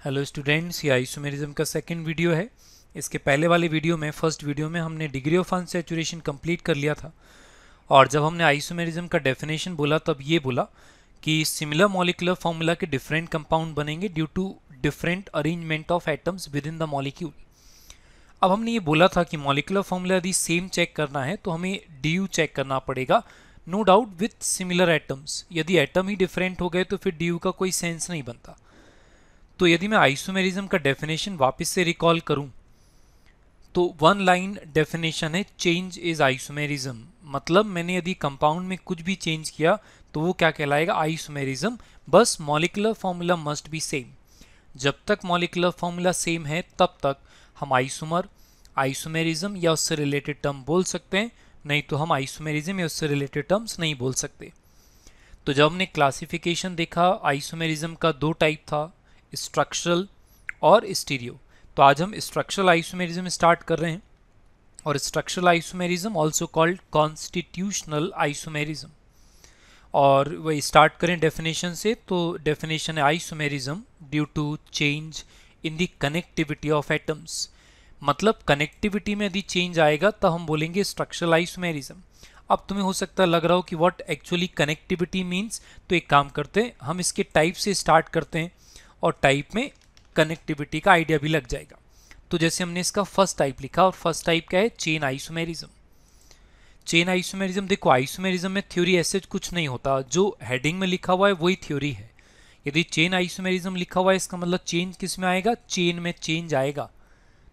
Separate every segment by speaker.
Speaker 1: Hello students, ये isomerism का second video है। इसके पहले वाले वीडियो में फर्स्ट वीडियो में हमने डिग्री ऑफ अनसैचुरेशन कंप्लीट कर लिया था। और जब हमने आइसोमेरिज्म का डेफिनेशन बोला तब ये बोला कि सिमिलर मॉलिक्यूलर फॉर्मूला के डिफरेंट कंपाउंड बनेंगे due to different arrangement of atoms within the molecule. अब हमने ये बोला था कि मॉलिक्यूलर फॉर्मूला यदि सेम चेक करना है तो हमें डी चेक करना पड़ेगा, no doubt with similar atoms. यदि एटम ही डिफरेंट हो गए तो फिर डी का कोई सेंस नहीं बनता। तो यदि मैं आइसोमेरिज्म का डेफिनेशन वापस से रिकॉल करूं तो वन लाइन डेफिनेशन है, चेंज इज आइसोमेरिज्म। मतलब मैंने यदि कंपाउंड में कुछ भी चेंज किया तो वो क्या कहलाएगा, आइसोमेरिज्म। बस molecular formula must be same. जब तक मॉलिक्यूलर फॉर्मूला सेम है तब तक हम आइसोमर, आइसोमेरिज्म या उससे रिलेटेड टर्म बोल सकते हैं, नहीं तो हम आइसोमेरिज्म या उससे रिलेटेड टर्म्स नहीं बोल सकते। तो जब हमने क्लासिफिकेशन देखा, आइसोमेरिज्म का दो टाइप था, स्ट्रक्चरल और स्टीरियो। तो आज हम स्ट्रक्चरल आइसोमेरिज्म स्टार्ट कर रहे हैं। और structural isomerism also called constitutional isomerism. और वही स्टार्ट करें डेफिनेशन से, तो डेफिनेशन है isomerism due to change in the connectivity of atoms. मतलब कनेक्टिविटी में यदि चेंज आएगा तब हम बोलेंगे स्ट्रक्चरल आइसोमेरिज्म। अब तुम्हें हो सकता है लग रहा हो कि व्हाट एक्चुअली कनेक्टिविटी मीन्स। तो एक काम करते हैं, हम इसके टाइप से स्टार्ट करते हैं और टाइप में कनेक्टिविटी का आइडिया भी लग जाएगा। तो जैसे हमने इसका फर्स्ट टाइप लिखा, और फर्स्ट टाइप क्या है, चेन आइसोमेरिज्म। चेन आइसोमेरिज्म, देखो आइसोमेरिज्म में थ्योरी ऐसे कुछ नहीं होता, जो हेडिंग में लिखा हुआ है वही थ्योरी है। यदि चेन आइसोमेरिज्म लिखा हुआ है इसका मतलब चेंज किस में आएगा, चेन में चेंज आएगा।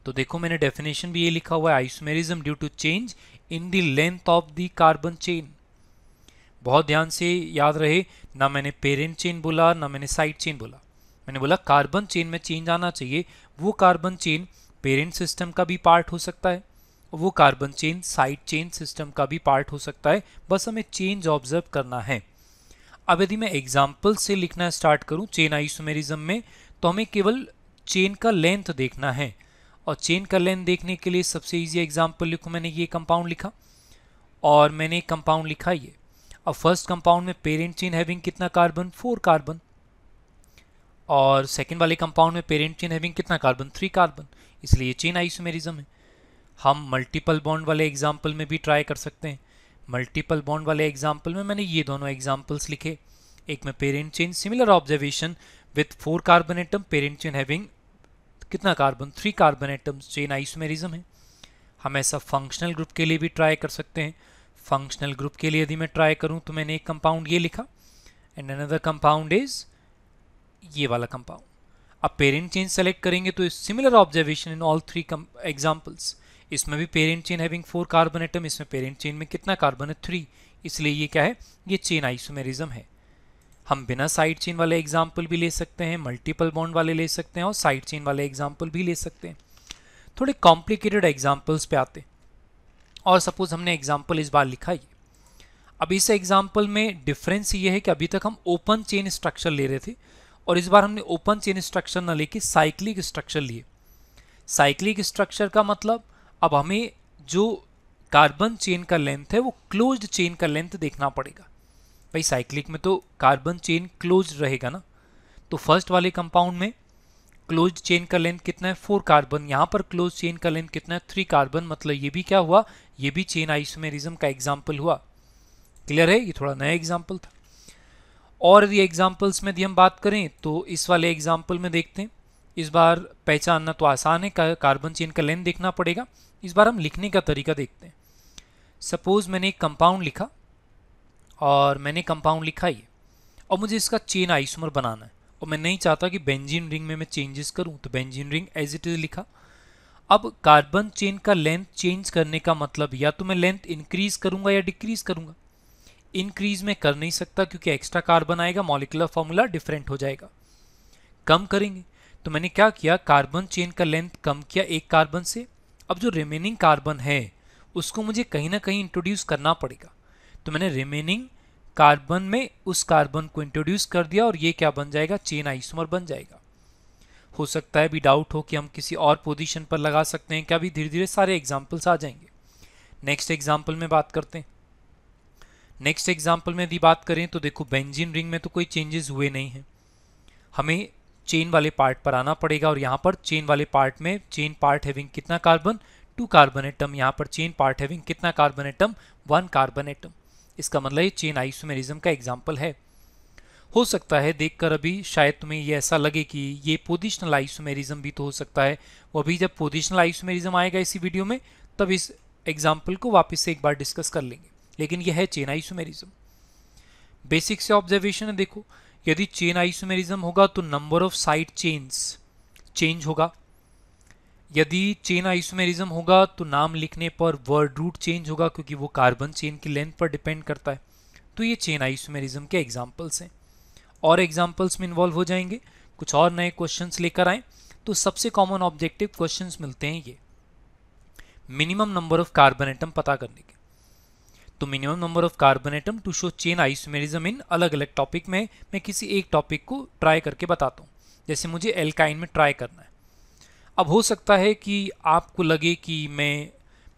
Speaker 1: तो देखो मैंने डेफिनेशन भी ये लिखा हुआ है, isomerism due to change in the length of the carbon chain. बहुत ध्यान से याद रहे, ना मैंने पेरेंट चेन बोला ना मैंने साइड चेन बोला। मैंने बोला कार्बन चेन में चेंज आना चाहिए। वो कार्बन चेन पेरेंट सिस्टम का भी पार्ट हो सकता है, वो carbon chain side chain system का भी पार्ट हो सकता है। बस हमें चेंज ऑब्जर्व करना है। अब यदि मैं एग्जाम्पल से लिखना स्टार्ट करूं चेन आइसोमेरिज्म में, तो हमें केवल चेन का लेंथ देखना है। और चेन का लेंथ देखने के लिए सबसे इजी एग्जाम्पल लिखूं, मैंने ये कंपाउंड लिखा और मैंने एक कंपाउंड लिखा ये। अब फर्स्ट कंपाउंड में पेरेंट चेन हैविंग कितना कार्बन, 4 कार्बन। और सेकेंड वाले कंपाउंड में पेरेंट चेन हैविंग कितना कार्बन, 3 कार्बन। इसलिए चेन आइसोमेरिज्म है। हम मल्टीपल बॉन्ड वाले एग्जाम्पल में भी ट्राई कर सकते हैं। मल्टीपल बॉन्ड वाले एग्जाम्पल में मैंने ये दोनों एग्जाम्पल्स लिखे। एक में parent chain, similar observation with 4 carbon atom, parent chain having कितना carbon, 3 carbon atoms, chain isomerism है। हम ऐसा फंक्शनल ग्रुप के लिए भी ट्राई कर सकते हैं। फंक्शनल ग्रुप के लिए यदि मैं ट्राई करूं तो मैंने एक कंपाउंड ये लिखा एंड अनदर कंपाउंड इज ये वाला कंपाउंड। अब पेरेंट चेन सेलेक्ट करेंगे तो similar observation in all 3 examples. इसमें भी parent chain having 4 carbon atom, इसमें पेरेंट चेन में कितना कार्बन है, 3। इसलिए ये क्या है, ये चेन आइसोमेरिज्म है। हम बिना साइड चेन वाले एग्जाम्पल भी ले सकते हैं, मल्टीपल बॉन्ड वाले ले सकते हैं और साइड चेन वाले एग्जाम्पल भी ले सकते हैं। थोड़े कॉम्प्लिकेटेड एग्जाम्पल्स पे आते हैं। और सपोज हमने एग्जाम्पल इस बार लिखा ये। अब इस एग्जाम्पल में डिफरेंस ये है कि अभी तक हम ओपन चेन स्ट्रक्चर ले रहे थे और इस बार हमने ओपन चेन स्ट्रक्चर न लेके साइक्लिक स्ट्रक्चर लिए। साइक्लिक स्ट्रक्चर का मतलब अब हमें जो कार्बन चेन का लेंथ है वो क्लोज्ड चेन का लेंथ देखना पड़ेगा। भाई साइक्लिक में तो कार्बन चेन क्लोज्ड रहेगा ना। तो फर्स्ट वाले कंपाउंड में क्लोज्ड चेन का लेंथ कितना है, 4 कार्बन। यहाँ पर क्लोज चेन का लेंथ कितना है, 3 कार्बन। मतलब ये भी क्या हुआ, ये भी चेन आइसोमेरिज्म का एग्जाम्पल हुआ। क्लियर है, ये थोड़ा नया एग्जाम्पल था। और यदि एग्जाम्पल्स में यदि हम बात करें तो इस वाले एग्जाम्पल में देखते हैं। इस बार पहचानना तो आसान है, कार्बन चेन का लेंथ देखना पड़ेगा। इस बार हम लिखने का तरीका देखते हैं। सपोज मैंने एक कंपाउंड लिखा और मैंने कंपाउंड लिखा ये, और मुझे इसका चेन आइसोमर बनाना है और मैं नहीं चाहता कि बेंजीन रिंग में मैं चेंजेस करूं, तो benzene ring as it is लिखा। अब कार्बन चेन का लेंथ चेंज करने का मतलब या तो मैं लेंथ इंक्रीज करूंगा या डिक्रीज करूंगा। इंक्रीज में कर नहीं सकता क्योंकि एक्स्ट्रा कार्बन आएगा, मॉलिक्यूलर फॉर्मूला डिफरेंट हो जाएगा। कम करेंगे तो मैंने क्या किया, कार्बन चेन का लेंथ कम किया 1 कार्बन से। अब जो रिमेनिंग कार्बन है उसको मुझे कहीं ना कहीं इंट्रोड्यूस करना पड़ेगा। तो मैंने रिमेनिंग कार्बन में उस कार्बन को इंट्रोड्यूस कर दिया और ये क्या बन जाएगा, चेन आइसोमर बन जाएगा। हो सकता है भी डाउट हो कि हम किसी और पोजीशन पर लगा सकते हैं क्या, भी धीरे धीरे सारे एग्जाम्पल्स आ जाएंगे। नेक्स्ट एग्जाम्पल में बात करते हैं। नेक्स्ट एग्जाम्पल में यदि बात करें तो देखो बेंजीन रिंग में तो कोई चेंजेस हुए नहीं हैं। हमें चेन वाले पार्ट पर आना पड़ेगा और यहाँ पर चेन वाले पार्ट में चेन पार्ट हैविंग कितना कार्बन, 2 कार्बन एटम, यहाँ पर चेन पार्ट हैविंग कितना कार्बन एटम, 1 कार्बन एटम। इसका मतलब ये चेन आइसोमेरिज्म का एग्जाम्पल है। हो सकता है देखकर अभी शायद तुम्हें ये ऐसा लगे कि ये पोजिशनल आइसोमेरिज्म भी तो हो सकता है, वो अभी जब पोजिशनल आइसोमेरिज्म आएगा इसी वीडियो में तब इस एग्जाम्पल को वापस से एक बार डिस्कस कर लेंगे, लेकिन यह है चेन आइसोमेरिज्म। बेसिक से ऑब्जर्वेशन है, देखो यदि चेन आइसोमेरिज्म होगा तो number of side chains change होगा, यदि चेन आइसोमेरिज्म होगा तो नाम लिखने पर वर्ड रूट चेंज होगा क्योंकि वो कार्बन चेन की लेंथ पर डिपेंड करता है। तो ये चेन आइसोमेरिज्म के एग्जाम्पल्स हैं। और एग्जाम्पल्स में इन्वॉल्व हो जाएंगे, कुछ और नए क्वेश्चंस लेकर आए तो सबसे कॉमन ऑब्जेक्टिव क्वेश्चंस मिलते हैं ये minimum number of carbon atom पता करने के। तो minimum number of carbon atom to show chain isomerism in अलग अलग टॉपिक में मैं किसी एक टॉपिक को ट्राई करके बताता हूँ। जैसे मुझे एल्काइन में ट्राई करना है। अब हो सकता है कि आपको लगे कि मैं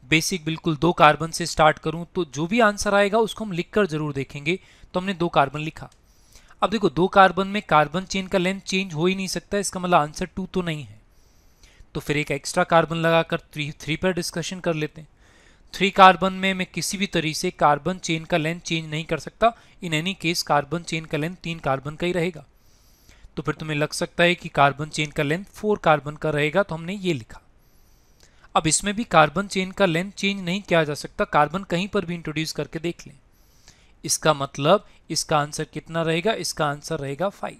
Speaker 1: बेसिक बिल्कुल 2 कार्बन से स्टार्ट करूं, तो जो भी आंसर आएगा उसको हम लिखकर जरूर देखेंगे। तो हमने 2 कार्बन लिखा। अब देखो 2 कार्बन में कार्बन चेन का लेंथ चेंज हो ही नहीं सकता, इसका मतलब आंसर 2 तो नहीं है। तो फिर एक एक्स्ट्रा कार्बन लगाकर 3 पर डिस्कशन कर लेते हैं। 3 कार्बन में मैं किसी भी तरीके से कार्बन चेन का लेंथ चेंज नहीं कर सकता। In any case carbon chain का लेंथ 3 कार्बन का ही रहेगा। तो फिर तुम्हें लग सकता है कि कार्बन चेन का लेंथ 4 कार्बन का रहेगा, तो हमने ये लिखा। अब इसमें भी कार्बन चेन का लेंथ चेंज नहीं किया जा सकता, कार्बन कहीं पर भी इंट्रोड्यूस करके देख लें। इसका मतलब इसका आंसर कितना रहेगा, इसका आंसर रहेगा 5।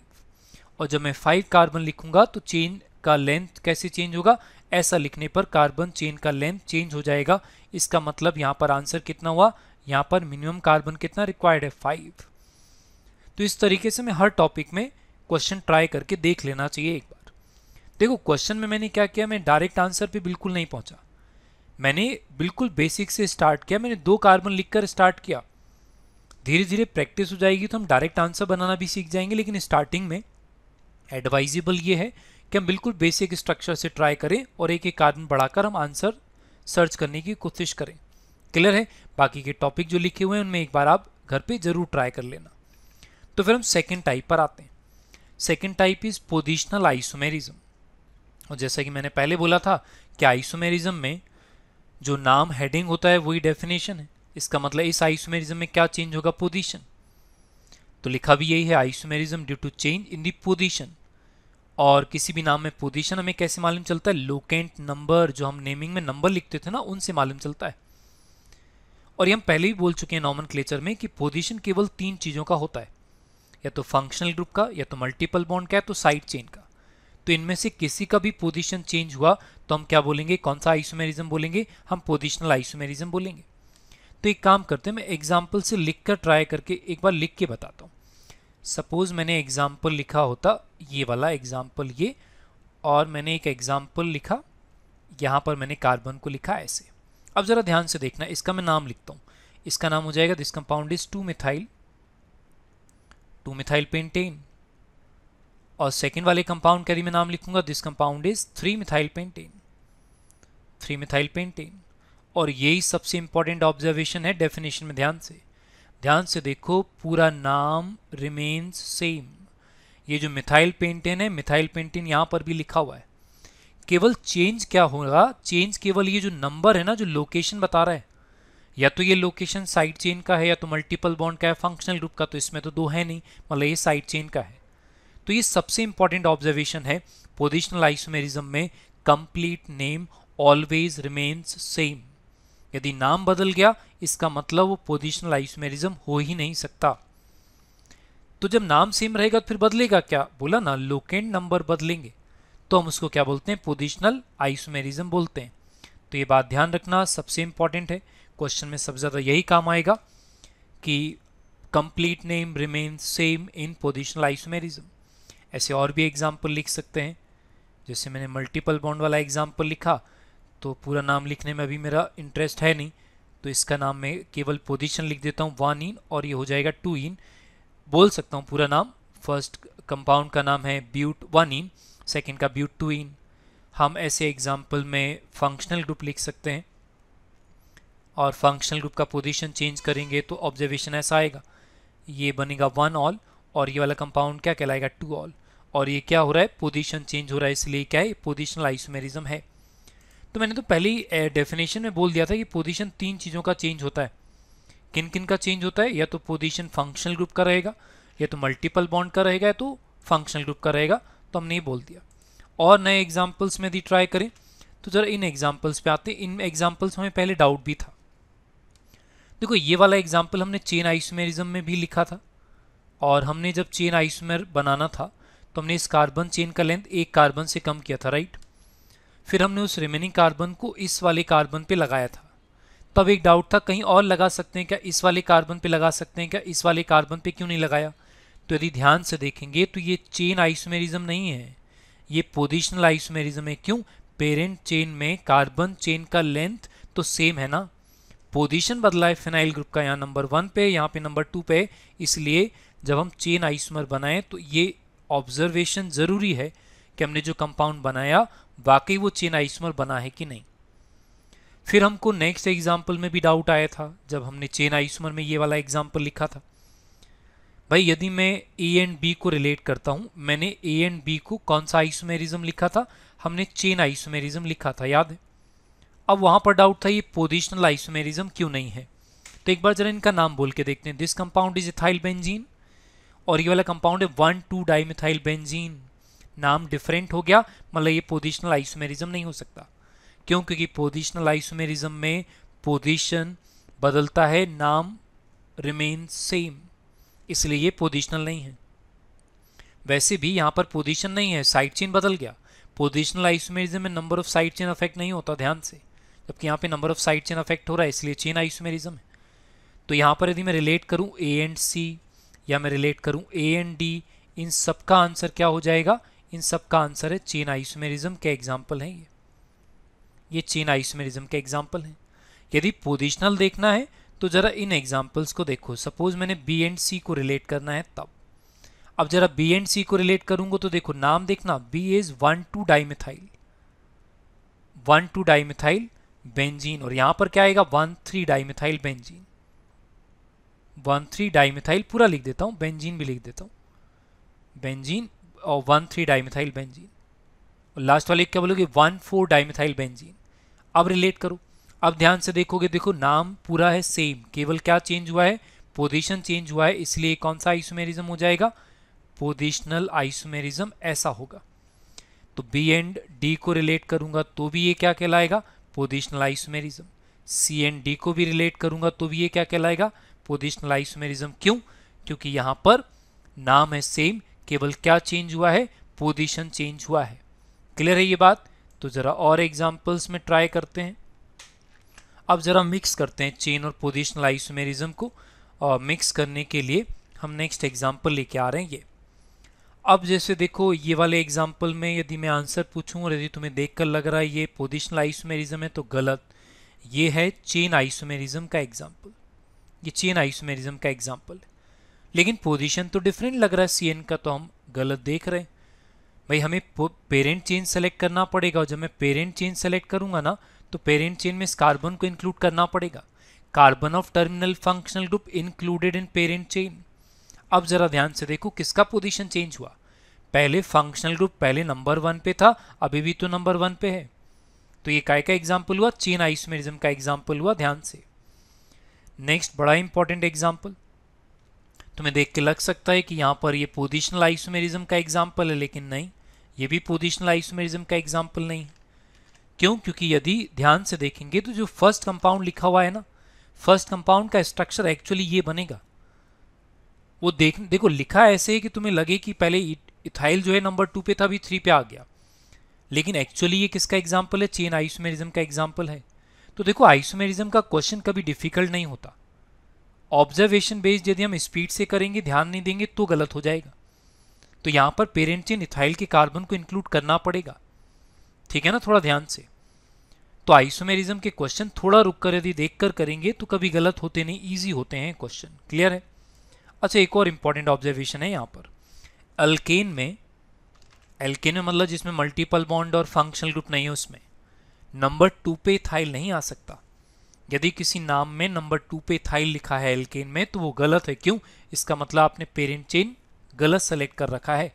Speaker 1: और जब मैं 5 कार्बन लिखूंगा तो चेन का लेंथ कैसे चेंज होगा, ऐसा लिखने पर कार्बन चेन का लेंथ चेंज हो जाएगा। इसका मतलब यहाँ पर आंसर कितना हुआ, यहाँ पर मिनिमम कार्बन कितना रिक्वायर्ड है, 5। तो इस तरीके से मैं हर टॉपिक में क्वेश्चन ट्राई करके देख लेना चाहिए एक बार। देखो क्वेश्चन में मैंने क्या किया, मैं डायरेक्ट आंसर पे बिल्कुल नहीं पहुंचा, मैंने बिल्कुल बेसिक से स्टार्ट किया। मैंने 2 कार्बन लिखकर स्टार्ट किया। धीरे धीरे प्रैक्टिस हो जाएगी तो हम डायरेक्ट आंसर बनाना भी सीख जाएंगे, लेकिन स्टार्टिंग में एडवाइजेबल ये है कि हम बिल्कुल बेसिक स्ट्रक्चर से ट्राई करें और एक एक कार्बन बढ़ाकर हम आंसर सर्च करने की कोशिश करें। क्लियर है? बाकी के टॉपिक जो लिखे हुए हैं उनमें एक बार आप घर पे जरूर ट्राई कर लेना। तो फिर हम सेकेंड टाइप पर आते हैं। Second type is positional isomerism. और जैसा कि मैंने पहले बोला था कि आइसोमेरिज्म में जो नाम हेडिंग होता है वही डेफिनेशन है। इसका मतलब इस आइसोमेरिज्म में क्या चेंज होगा, पोजीशन। तो लिखा भी यही है, isomerism due to change in the position. और किसी भी नाम में पोजीशन हमें कैसे मालूम चलता है, लोकेंट नंबर, जो हम नेमिंग में नंबर लिखते थे ना, उनसे मालूम चलता है। और ये हम पहले ही बोल चुके हैं नॉमेनक्लेचर में कि पोजीशन केवल 3 चीज़ों का होता है, या तो फंक्शनल ग्रुप का, या तो मल्टीपल बॉन्ड का, या तो साइड चेन का। तो इनमें से किसी का भी पोजीशन चेंज हुआ तो हम क्या बोलेंगे, कौन सा आइसोमेरिज्म बोलेंगे, हम पोजिशनल आइसोमेरिज्म बोलेंगे। तो एक काम करते हैं, मैं एग्जाम्पल से लिखकर ट्राई करके एक बार लिख के बताता हूँ। सपोज मैंने एग्जाम्पल लिखा होता ये वाला एग्जाम्पल ये, और मैंने एक एग्जाम्पल लिखा, यहाँ पर मैंने कार्बन को लिखा ऐसे। अब जरा ध्यान से देखना, इसका मैं नाम लिखता हूँ। इसका नाम हो जाएगा this compound is 2 methyl pentane. और सेकेंड वाले कंपाउंड का मैं नाम लिखूंगा, this compound is 3 methyl pentane. और यही सबसे इंपॉर्टेंट ऑब्जर्वेशन है डेफिनेशन में। ध्यान से देखो, पूरा नाम रिमेन्स सेम। ये जो मिथाइल पेंटेन है, मिथाइल पेंटेन यहाँ पर भी लिखा हुआ है। केवल चेंज क्या होगा, चेंज केवल ये जो नंबर है ना, जो लोकेशन बता रहा है, या तो ये लोकेशन साइड चेन का है या तो मल्टीपल बॉन्ड का है, फंक्शनल ग्रुप का तो इसमें तो 2 है नहीं, मतलब ये साइड चेन का है। तो ये सबसे इंपॉर्टेंट ऑब्जर्वेशन है पोजिशनल आइसोमेरिज्म में, complete name always remains same. यदि नाम बदल गया इसका मतलब वो पोजिशनल आइसोमेरिज्म हो ही नहीं सकता। तो जब नाम सेम रहेगा तो फिर बदलेगा क्या, बोला ना लोकेंट नंबर बदलेंगे, तो हम उसको क्या बोलते हैं, पोजिशनल आइसोमेरिज्म बोलते हैं। तो ये बात ध्यान रखना, सबसे इंपॉर्टेंट है, क्वेश्चन में सबसे ज़्यादा यही काम आएगा कि complete name remains same in positional isomerism. ऐसे और भी एग्जाम्पल लिख सकते हैं, जैसे मैंने मल्टीपल बॉन्ड वाला एग्जाम्पल लिखा, तो पूरा नाम लिखने में अभी मेरा इंटरेस्ट है नहीं, तो इसका नाम मैं केवल पोजीशन लिख देता हूँ 1 इन, और ये हो जाएगा 2 इन। बोल सकता हूँ पूरा नाम, फर्स्ट कंपाउंड का नाम है ब्यूट 1 इन, सेकेंड का ब्यूट 2 इन। हम ऐसे एग्जाम्पल में फंक्शनल ग्रुप लिख सकते हैं, और फंक्शनल ग्रुप का पोजीशन चेंज करेंगे तो ऑब्जर्वेशन ऐसा आएगा, ये बनेगा 1 ऑल, और ये वाला कंपाउंड क्या कहलाएगा, 2 ऑल। और ये क्या हो रहा है, पोजीशन चेंज हो रहा है, इसलिए क्या है, पोजिशनल आइसोमेरिज्म है। तो मैंने तो पहले ही डेफिनेशन में बोल दिया था कि पोजीशन 3 चीज़ों का चेंज होता है। किन किन का चेंज होता है, या तो पोजीशन फंक्शनल ग्रुप का रहेगा, या तो मल्टीपल बॉन्ड का रहेगा, या तो फंक्शनल ग्रुप का रहेगा। तो हमने ये बोल दिया। और नए एग्जाम्पल्स में यदि ट्राई करें तो जरा इन एग्जाम्पल्स पे आते हैं। इन एग्जाम्पल्स में पहले डाउट भी था। देखो ये वाला एग्जाम्पल हमने चेन आइसोमेरिज्म में भी लिखा था, और हमने जब चेन आइसोमेर बनाना था तो हमने इस कार्बन चेन का लेंथ एक कार्बन से कम किया था, राइट। फिर हमने उस रिमेनिंग कार्बन को इस वाले कार्बन पे लगाया था। तब एक डाउट था, कहीं और लगा सकते हैं क्या, इस वाले कार्बन पे लगा सकते हैं क्या, इस वाले कार्बन पे क्यों नहीं लगाया। तो यदि ध्यान से देखेंगे तो ये चेन आइसोमेरिज्म नहीं है, ये पोजिशनल आइसोमेरिज्म है। क्यों, पेरेंट चेन में कार्बन चेन का लेंथ तो सेम है ना, पोजीशन बदला है फिनाइल ग्रुप का, यहाँ नंबर 1 पे, यहाँ पे नंबर 2 पे। इसलिए जब हम चेन आइसोमर बनाएं तो ये ऑब्जर्वेशन जरूरी है कि हमने जो कंपाउंड बनाया वाकई वो चेन आइसोमर बना है कि नहीं। फिर हमको नेक्स्ट एग्जाम्पल में भी डाउट आया था जब हमने चेन आइसोमर में ये वाला एग्जाम्पल लिखा था। भाई यदि मैं ए एंड बी को रिलेट करता हूं, मैंने ए एंड बी को कौन सा आइसोमेरिज्म लिखा था, हमने चेन आइसोमेरिज्म लिखा था, याद है। अब वहां पर डाउट था ये पोजिशनल आइसोमेरिज्म क्यों नहीं है। तो एक बार जरा इनका नाम बोल के देखते हैं। This compound is ethyl benzene, और ये वाला कंपाउंड है 1,2 डाइमिथाइल बेंजीन। नाम डिफरेंट हो गया, मतलब ये पोजिशनल आइसोमेरिज्म नहीं हो सकता। क्यों, क्योंकि पोजिशनल आइसोमेरिज्म में पोजीशन बदलता है, नाम रिमेन सेम, इसलिए ये पोजिशनल नहीं है। वैसे भी यहाँ पर पोजीशन नहीं है, साइड चेन बदल गया। पोजिशनल आइसोमेरिज्म में number of side chain affect नहीं होता, ध्यान से, जबकि यहाँ पे number of side chain affect हो रहा है, इसलिए चेन आइसोमेरिज्म है। तो यहाँ पर यदि मैं रिलेट करूँ ए एंड सी, या मैं रिलेट करूँ ए एंड डी, इन सब का आंसर क्या हो जाएगा, इन सब का आंसर है चेन आइसोमेरिज्म के एग्जाम्पल हैं ये चेन आइसोमेरिज्म के एग्जाम्पल हैं। यदि पोजिशनल देखना है तो जरा इन एग्जाम्पल्स को देखो। सपोज मैंने बी एंड सी को रिलेट करना है तब। अब जरा बी एंड सी को रिलेट करूंगा तो देखो नाम देखना, B is 1,2 dimethyl, 1,2 dimethyl benzene, और यहां पर क्या आएगा 1,3 डाइमिथाइल बेंजीन। 1,3 डाइमिथाइल पूरा लिख देता हूं, बेंजीन भी लिख देता हूं, बेंजीन और 1,3 डाइमिथाइल बेंजीन, और लास्ट वाले क्या बोलोगे 1,4 डाइमिथाइल बेंजीन। अब रिलेट करो। अब ध्यान से देखोगे, देखो नाम पूरा है सेम, केवल क्या चेंज हुआ है, पोजीशन चेंज हुआ है, इसलिए कौन सा आइसोमेरिज्म हो जाएगा, पोजिशनल आइसोमेरिज्म ऐसा होगा। तो बी एंड डी को रिलेट करूंगा तो भी ये क्या कहलाएगा, positional isomerism. C and D को भी रिलेट करूंगा तो भी ये क्या कहलाएगा, पोजिशनल आइसोमेरिज्म। क्यों, क्योंकि यहां पर नाम है सेम, केवल क्या चेंज हुआ है, पोजीशन चेंज हुआ है। क्लियर है ये बात। तो जरा और एग्जांपल्स में ट्राई करते हैं। अब जरा मिक्स करते हैं चेन और पोजिशनल आइसोमेरिज्म को, और मिक्स करने के लिए हम नेक्स्ट एग्जांपल लेके आ रहे हैं ये। अब जैसे देखो ये वाले एग्जाम्पल में यदि मैं आंसर पूछूं और यदि तुम्हें देखकर लग रहा है ये पोजिशनल आइसोमेरिज्म है तो गलत, ये है चेन आइसोमेरिज्म का एग्जाम्पल, ये चेन आइसोमेरिज्म का एग्जाम्पल है। लेकिन पोजीशन तो डिफरेंट लग रहा है सीएन का, तो हम गलत देख रहे हैं। भाई हमें पेरेंट चेन सेलेक्ट करना पड़ेगा, और जब मैं पेरेंट चेन सेलेक्ट करूंगा ना तो पेरेंट चेन में इस कार्बन को इंक्लूड करना पड़ेगा, carbon of terminal functional group included in parent chain. अब जरा ध्यान से देखो किसका पोजीशन चेंज हुआ, पहले फंक्शनल ग्रुप पहले नंबर 1 पे था, अभी भी तो नंबर 1 पे है। तो ये काय का एग्जाम्पल हुआ, चेन आइसोमेरिज्म का एग्जाम्पल हुआ, ध्यान से। नेक्स्ट बड़ा इंपॉर्टेंट एग्जाम्पल, तुम्हें देख के लग सकता है कि यहाँ पर ये पोजिशनल आइसोमेरिज्म का एग्जाम्पल है, लेकिन नहीं, ये भी पोजिशनल आइसोमेरिज्म का एग्जाम्पल नहीं। क्यों, क्योंकि यदि ध्यान से देखेंगे तो जो फर्स्ट कंपाउंड लिखा हुआ है ना, फर्स्ट कंपाउंड का स्ट्रक्चर एक्चुअली ये बनेगा। वो देखो लिखा ऐसे है कि तुम्हें लगे कि पहले इथाइल जो है नंबर 2 पे था, अभी 3 पे आ गया, लेकिन एक्चुअली ये किसका एग्जाम्पल है, चेन आइसोमेरिज्म का एग्जाम्पल है। तो देखो आइसोमेरिज्म का क्वेश्चन कभी डिफिकल्ट नहीं होता, ऑब्जर्वेशन बेस्ड यदि हम स्पीड से करेंगे, ध्यान नहीं देंगे तो गलत हो जाएगा। तो यहां पर पेरेंट चेन इथाइल के कार्बन को इंक्लूड करना पड़ेगा, ठीक है ना, थोड़ा ध्यान से। तो आइसोमेरिज्म के क्वेश्चन थोड़ा रुक कर यदि देखकर करेंगे तो कभी गलत होते नहीं, ईजी होते हैं क्वेश्चन। क्लियर है। अच्छा एक और इंपॉर्टेंट ऑब्जर्वेशन है यहाँ पर, अल्केन में मतलब जिसमें मल्टीपल बॉन्ड और फंक्शनल ग्रुप नहीं है, उसमें नंबर 2 पे इथाइल नहीं आ सकता। यदि किसी नाम में नंबर 2 पे इथाइल लिखा है एल्केन में तो वो गलत है। क्यों, इसका मतलब आपने पेरेंट चेन गलत सेलेक्ट कर रखा है,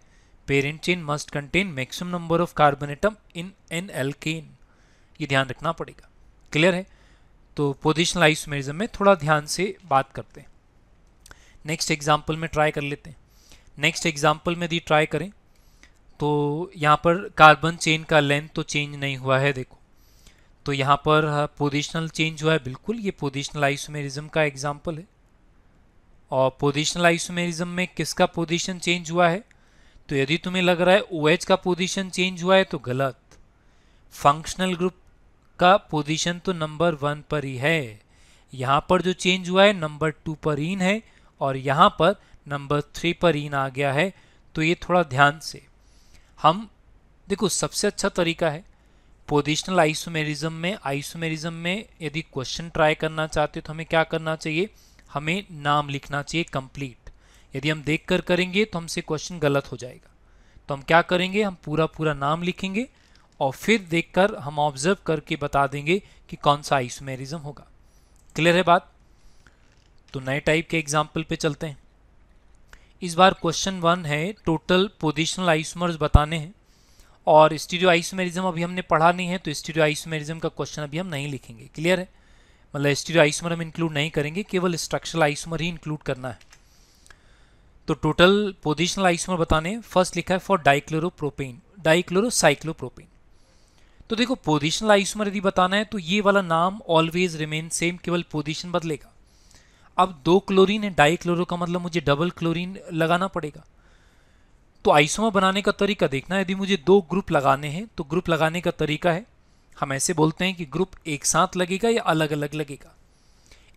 Speaker 1: parent chain must contain maximum number of carbon atom in an alkane, ये ध्यान रखना पड़ेगा। क्लियर है? तो पोजिशनल आइसोमेरिज्म में थोड़ा ध्यान से बात करते हैं। नेक्स्ट एग्जाम्पल में ट्राई कर लेते हैं। नेक्स्ट एग्जाम्पल में यदि ट्राई करें तो यहाँ पर कार्बन चेन का लेंथ तो चेंज नहीं हुआ है, देखो। तो यहाँ पर पोजिशनल चेंज हुआ है, बिल्कुल ये पोजिशनल आइसोमेरिज्म का एग्जाम्पल है। और पोजिशनल आइसोमेरिज्म में किसका पोजीशन चेंज हुआ है? तो यदि तुम्हें लग रहा है OH का पोजीशन चेंज हुआ है तो गलत। फंक्शनल ग्रुप का पोजीशन तो नंबर 1 पर ही है। यहाँ पर जो चेंज हुआ है नंबर 2 पर इन है और यहाँ पर नंबर 3 पर इन आ गया है। तो ये थोड़ा ध्यान से हम देखो, सबसे अच्छा तरीका है पोजिशनल आइसोमेरिज्म में यदि क्वेश्चन ट्राई करना चाहते हो तो हमें क्या करना चाहिए? हमें नाम लिखना चाहिए कंप्लीट। यदि हम देखकर करेंगे तो हमसे क्वेश्चन गलत हो जाएगा। तो हम क्या करेंगे? हम पूरा नाम लिखेंगे और फिर देखकर हम ऑब्जर्व करके बता देंगे कि कौन सा आइसोमेरिज्म होगा। क्लियर है बात? तो नए टाइप के एग्जाम्पल पे चलते हैं। इस बार क्वेश्चन 1 है, टोटल पोजिशनल आइसोमर्स बताने हैं। और स्टीरियो आइसोमेरिज्म अभी हमने पढ़ा नहीं है, तो स्टीरियो आइसोमेरिज्म का क्वेश्चन अभी हम नहीं लिखेंगे। क्लियर है? मतलब स्टीरियो आइसोमर हम इंक्लूड नहीं करेंगे, केवल स्ट्रक्चरल आइसोमर ही इंक्लूड करना है। तो टोटल पोजिशनल आइसोमर बताने, फर्स्ट लिखा है फॉर डाइक्लोरोप्रोपेन, डाइक्लोरोसाइक्लोप्रोपेन। तो देखो, पोजिशनल आइसोमर यदि बताना है तो ये वाला नाम ऑलवेज रिमेन सेम, केवल पोजीशन बदलेगा। अब 2 क्लोरीन है, डाइक्लोरो का मतलब मुझे डबल क्लोरीन लगाना पड़ेगा। तो आइसोमर बनाने का तरीका देखना, यदि मुझे 2 ग्रुप लगाने हैं तो ग्रुप लगाने का तरीका है, हम ऐसे बोलते हैं कि ग्रुप एक साथ लगेगा या अलग अलग लगेगा।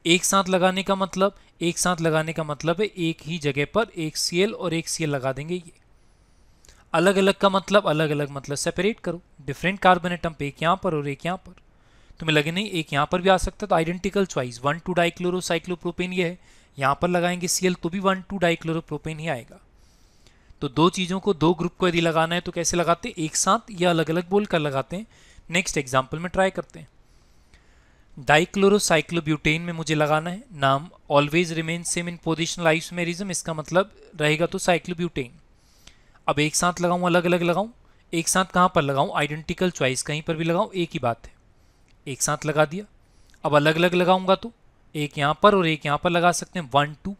Speaker 1: एक साथ लगाने का मतलब है एक ही जगह पर एक Cl और एक Cl लगा देंगे। ये अलग अलग का मतलब, अलग अलग मतलब सेपरेट करो, डिफरेंट कार्बन एटम पे एक यहाँ पर और एक यहाँ पर। तुम्हें लगे नहीं एक यहाँ पर भी आ सकता है, तो आइडेंटिकल चॉइस 1,2 डाइक्लोरोसाइक्लोप्रोपेन ये है। यहाँ पर लगाएंगे Cl तो भी 1,2 डाइक्लोरोप्रोपेन ही आएगा। तो 2 चीज़ों को, 2 ग्रुप को यदि लगाना है तो कैसे लगाते हैं? एक साथ या अलग अलग बोलकर लगाते हैं। नेक्स्ट एग्जाम्पल में ट्राई करते हैं। डाइक्लोरोसाइक्लोब्यूटेन में मुझे लगाना है, नाम always remain same in positional isomerism, इसका मतलब रहेगा तो साइक्लोब्यूटेन। अब एक साथ लगाऊं, अलग अलग लगाऊं? एक साथ कहाँ पर लगाऊं? आइडेंटिकल चॉइस कहीं पर भी लगाऊं, एक ही बात है। एक साथ लगा दिया। अब अलग अलग लगाऊंगा तो एक यहाँ पर और एक यहाँ पर लगा सकते हैं, 1 2।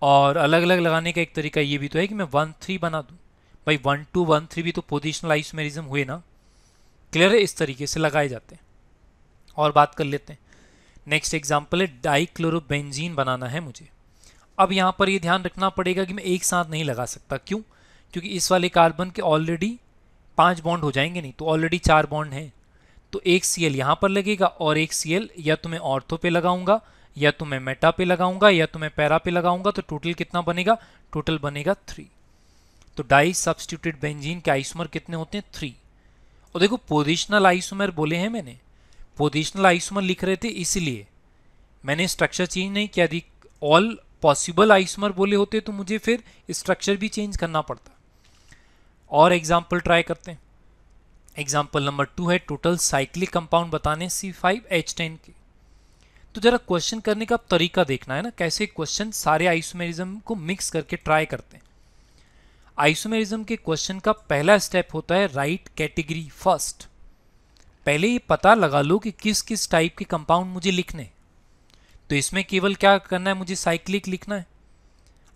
Speaker 1: और अलग अलग लगाने का एक तरीका ये भी तो है कि मैं 1 3 बना दूं। भाई 1 2 1 3 भी तो पोजिशनल आइसोमेरिज्म हुए ना। क्लियर है? इस तरीके से लगाए जाते हैं। और बात कर लेते हैं। नेक्स्ट एग्जाम्पल है, डाइक्लोरोबेंजीन बनाना है मुझे। अब यहाँ पर ये ध्यान रखना पड़ेगा कि मैं एक साथ नहीं लगा सकता। क्यों? क्योंकि इस वाले कार्बन के ऑलरेडी 5 बॉन्ड हो जाएंगे, नहीं तो ऑलरेडी 4 बॉन्ड हैं। तो एक Cl यहाँ पर लगेगा और एक Cl या तो मैं ऑर्थो पे लगाऊंगा या तो मैं मेटा पे लगाऊंगा या तो मैं पैरा पे लगाऊंगा। तो टोटल कितना बनेगा? टोटल बनेगा 3। तो डाई सब्स्टिट्यूटेड बेंजीन के आइसोमर कितने होते हैं? 3। और देखो, पोजिशनल आइसोमर बोले हैं मैंने, पोजिशनल आइसोमर लिख रहे थे इसलिए मैंने स्ट्रक्चर चेंज नहीं किया। यदि ऑल पॉसिबल आइसोमर बोले होते तो मुझे फिर स्ट्रक्चर भी चेंज करना पड़ता। और एग्जाम्पल ट्राई करते हैं। एग्जाम्पल नंबर 2 है, टोटल साइक्लिक कंपाउंड बताने C5H10 के। तो जरा क्वेश्चन करने का तरीका देखना है ना, कैसे क्वेश्चन सारे आइसोमेरिज्म को मिक्स करके ट्राई करते हैं। आइसोमेरिज्म के क्वेश्चन का पहला स्टेप होता है राइट कैटेगरी फर्स्ट। पहले ये पता लगा लो कि किस किस टाइप के कंपाउंड मुझे लिखने। तो इसमें केवल क्या करना है, मुझे साइक्लिक लिखना है।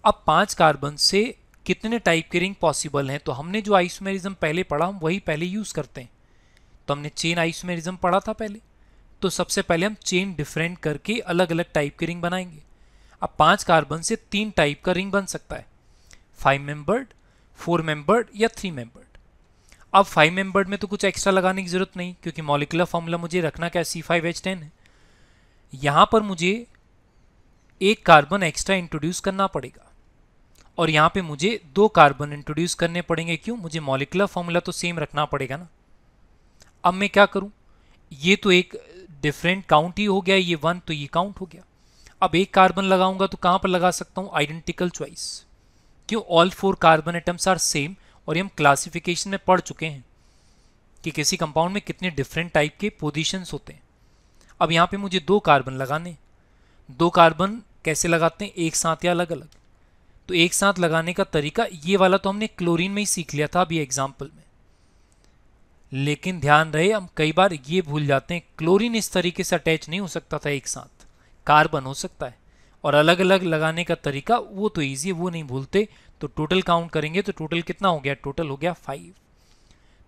Speaker 1: अब 5 कार्बन से कितने टाइप के रिंग पॉसिबल हैं? तो हमने जो आइसोमेरिज्म पहले पढ़ा हम वही पहले यूज करते हैं। तो हमने चेन आइसोमेरिज्म पढ़ा था पहले, तो सबसे पहले हम चेन डिफरेंट करके अलग अलग टाइप के रिंग बनाएंगे। अब 5 कार्बन से 3 टाइप का रिंग बन सकता है, 5 मेंबर्ड, 4 मेंबर्ड या 3 मेंबर्ड। अब 5 मेंबर्ड में तो कुछ एक्स्ट्रा लगाने की जरूरत नहीं, क्योंकि मॉलिक्यूलर फॉर्मूला मुझे रखना क्या है, C5H10 है। यहां पर मुझे एक कार्बन एक्स्ट्रा इंट्रोड्यूस करना पड़ेगा और यहाँ पे मुझे 2 कार्बन इंट्रोड्यूस करने पड़ेंगे। क्यों? मुझे मॉलिक्यूलर फॉर्मूला तो सेम रखना पड़ेगा ना। अब मैं क्या करूं, ये तो एक डिफरेंट काउंट ही हो गया, ये 1 तो ये काउंट हो गया। अब एक कार्बन लगाऊंगा तो कहां पर लगा सकता हूं? Identical choice. क्यों? All 4 carbon atoms are same, और ये हम क्लासिफिकेशन में पढ़ चुके हैं कि किसी कंपाउंड में कितने डिफरेंट टाइप के पोजीशंस होते हैं। अब यहाँ पे मुझे 2 कार्बन लगाने। 2 कार्बन कैसे लगाते हैं? एक साथ या अलग अलग? तो एक साथ लगाने का तरीका ये वाला तो हमने क्लोरीन में ही सीख लिया था अभी एग्जाम्पल में, लेकिन ध्यान रहे हम कई बार ये भूल जाते हैं, क्लोरीन इस तरीके से अटैच नहीं हो सकता था एक साथ, कार्बन हो सकता है, और अलग अलग लगाने का तरीका वो तो ईजी है, वो नहीं भूलते। तो टोटल काउंट करेंगे तो टोटल कितना हो गया, टोटल हो गया 5।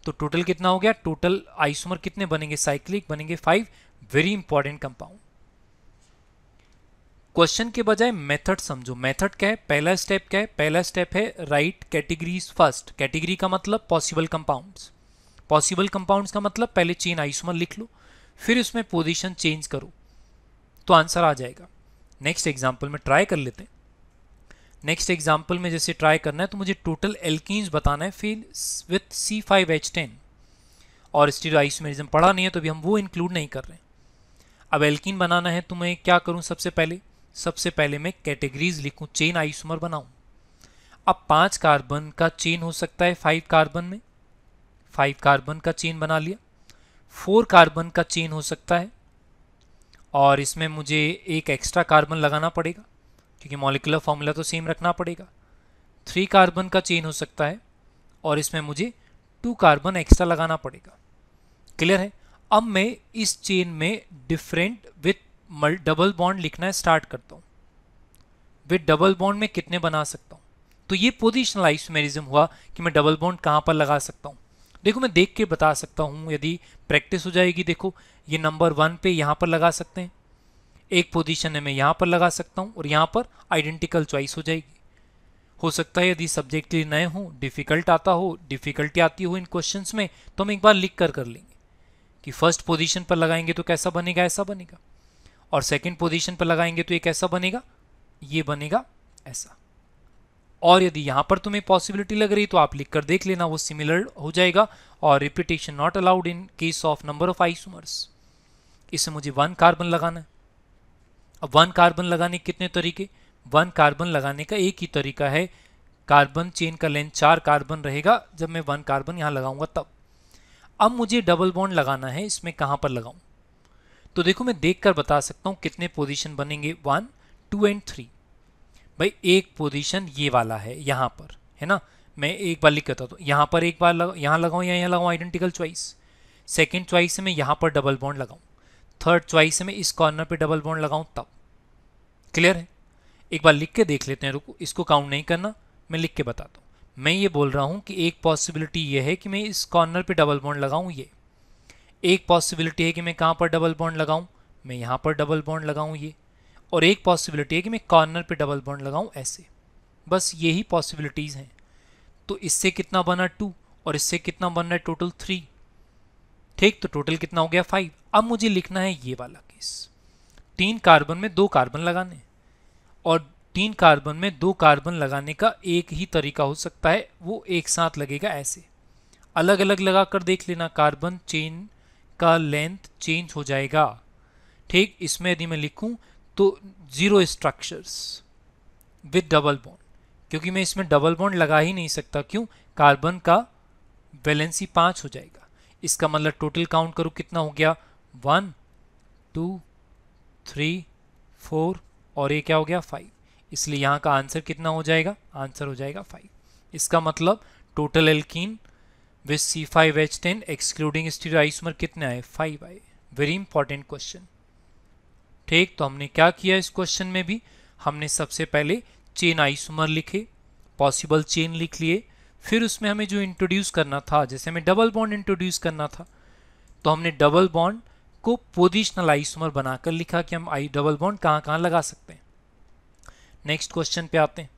Speaker 1: तो टोटल कितना हो गया, टोटल आइसोमर कितने बनेंगे, साइक्लिक बनेंगे 5। Very important compound. क्वेश्चन के बजाय मेथड समझो। मेथड क्या है, पहला स्टेप क्या है, पहला स्टेप है राइट कैटेगरीज फर्स्ट। कैटेगरी का मतलब पॉसिबल कंपाउंड्स, पॉसिबल कंपाउंड्स का मतलब पहले चेन आइसोमर लिख लो, फिर उसमें पोजीशन चेंज करो तो आंसर आ जाएगा। नेक्स्ट एग्जांपल में ट्राई कर लेते हैं। नेक्स्ट एग्जांपल में जैसे ट्राई करना है तो मुझे टोटल एल्कीन्स बताना है फिर विथ C5H10, और स्टीरियोआइसोमेरिज्म पढ़ा नहीं है तो अभी हम वो इंक्लूड नहीं कर रहे हैं। अब एल्कीन बनाना है तो मैं क्या करूं, सबसे पहले मैं कैटेगरीज लिखूं, चेन आइसोमर बनाऊं। अब 5 कार्बन का चेन हो सकता है 5 कार्बन में, 5 कार्बन का चेन बना लिया। 4 कार्बन का चेन हो सकता है और इसमें मुझे एक एक्स्ट्रा कार्बन लगाना पड़ेगा क्योंकि मॉलिक्यूलर फॉर्मूला तो सेम रखना पड़ेगा। 3 कार्बन का चेन हो सकता है और इसमें मुझे 2 कार्बन एक्स्ट्रा लगाना पड़ेगा। क्लियर है। अब मैं इस चेन में डिफरेंट विथ डबल बॉन्ड लिखना स्टार्ट करता हूं। विथ डबल बॉन्ड में कितने बना सकता हूं, तो ये पोजिशनल आइसोमेरिज्म हुआ कि मैं डबल बॉन्ड कहां पर लगा सकता हूं। देखो मैं देख के बता सकता हूं, यदि प्रैक्टिस हो जाएगी। देखो ये नंबर 1 पे यहां पर लगा सकते हैं, एक पोजीशन है मैं यहां पर लगा सकता हूं और यहां पर आइडेंटिकल चॉइस हो जाएगी। हो सकता है यदि सब्जेक्ट के लिए नए हो, डिफिकल्ट आता हो, डिफिकल्टी आती हो इन क्वेश्चंस में, तो हम एक बार लिख कर लेंगे कि फर्स्ट पोजीशन पर लगाएंगे तो कैसा बनेगा, ऐसा बनेगा, और सेकंड पोजीशन पर लगाएंगे तो ये कैसा बनेगा, ये बनेगा ऐसा। और यदि यहां पर तुम्हें पॉसिबिलिटी लग रही तो आप लिख कर देख लेना, वो सिमिलर हो जाएगा। और repetition not allowed in case of number of isomers. इससे मुझे 1 कार्बन लगाना है। अब 1 कार्बन लगाने के कितने तरीके, 1 कार्बन लगाने का एक ही तरीका है, कार्बन चेन का लेंथ 4 कार्बन रहेगा जब मैं 1 कार्बन यहां लगाऊंगा तब। अब मुझे डबल बॉन्ड लगाना है, इसमें कहां पर लगाऊं, तो देखो मैं देखकर बता सकता हूं कितने पोजीशन बनेंगे, 1, 2 एंड 3। भाई एक पोजीशन ये वाला है यहां पर, है ना। मैं एक बार लिख करता हूं, यहां पर एक बार यहां लगाऊं या यहां लगाऊं, आइडेंटिकल चॉइस। सेकंड चॉइस से मैं यहां पर डबल बॉन्ड लगाऊं, थर्ड चॉइस से मैं इस कॉर्नर पे डबल बॉन्ड लगाऊं तब। क्लियर है। एक बार लिख के देख लेते हैं, रुको इसको काउंट नहीं करना, मैं लिख के बताता हूं। मैं ये बोल रहा हूं कि एक पॉसिबिलिटी ये है कि मैं इस कॉर्नर पे डबल बॉन्ड लगाऊं, ये एक पॉसिबिलिटी है कि मैं कहां पर डबल बॉन्ड लगाऊं, मैं यहां पर डबल बॉन्ड लगाऊं ये, और एक पॉसिबिलिटी है कि मैं कॉर्नर पे डबल बॉन्ड लगाऊं ऐसे। बस यही पॉसिबिलिटीज हैं। तो इससे कितना बना 2 और इससे कितना बन रहा है टोटल 3। ठीक, तो टोटल कितना हो गया 5। अब मुझे लिखना है ये वाला केस, 3 कार्बन में 2 कार्बन लगाने, और 3 कार्बन में 2 कार्बन लगाने का एक ही तरीका हो सकता है, वो एक साथ लगेगा ऐसे। अलग अलग लगाकर देख लेना, कार्बन चेन का लेंथ चेंज हो जाएगा। ठीक, इसमें यदि मैं लिखूं तो 0 स्ट्रक्चर्स विद डबल बॉन्ड, क्योंकि मैं इसमें डबल बॉन्ड लगा ही नहीं सकता, क्यों, कार्बन का वैलेंसी 5 हो जाएगा। इसका मतलब टोटल काउंट करूं कितना हो गया, 1, 2, 3, 4 और ये क्या हो गया 5। इसलिए यहाँ का आंसर कितना हो जाएगा, आंसर हो जाएगा 5। इसका मतलब total alkene with C5H10 excluding stereoisomer कितने आए, 5 आए। Very important question. ठीक, तो हमने क्या किया इस क्वेश्चन में भी, हमने सबसे पहले चेन आइसोमर लिखे, पॉसिबल चेन लिख लिए, फिर उसमें हमें जो इंट्रोड्यूस करना था, जैसे हमें डबल बॉन्ड इंट्रोड्यूस करना था, तो हमने डबल बॉन्ड को पोजिशनल आइसोमर बनाकर लिखा कि हम डबल बॉन्ड कहाँ कहाँ लगा सकते हैं। नेक्स्ट क्वेश्चन पे आते हैं,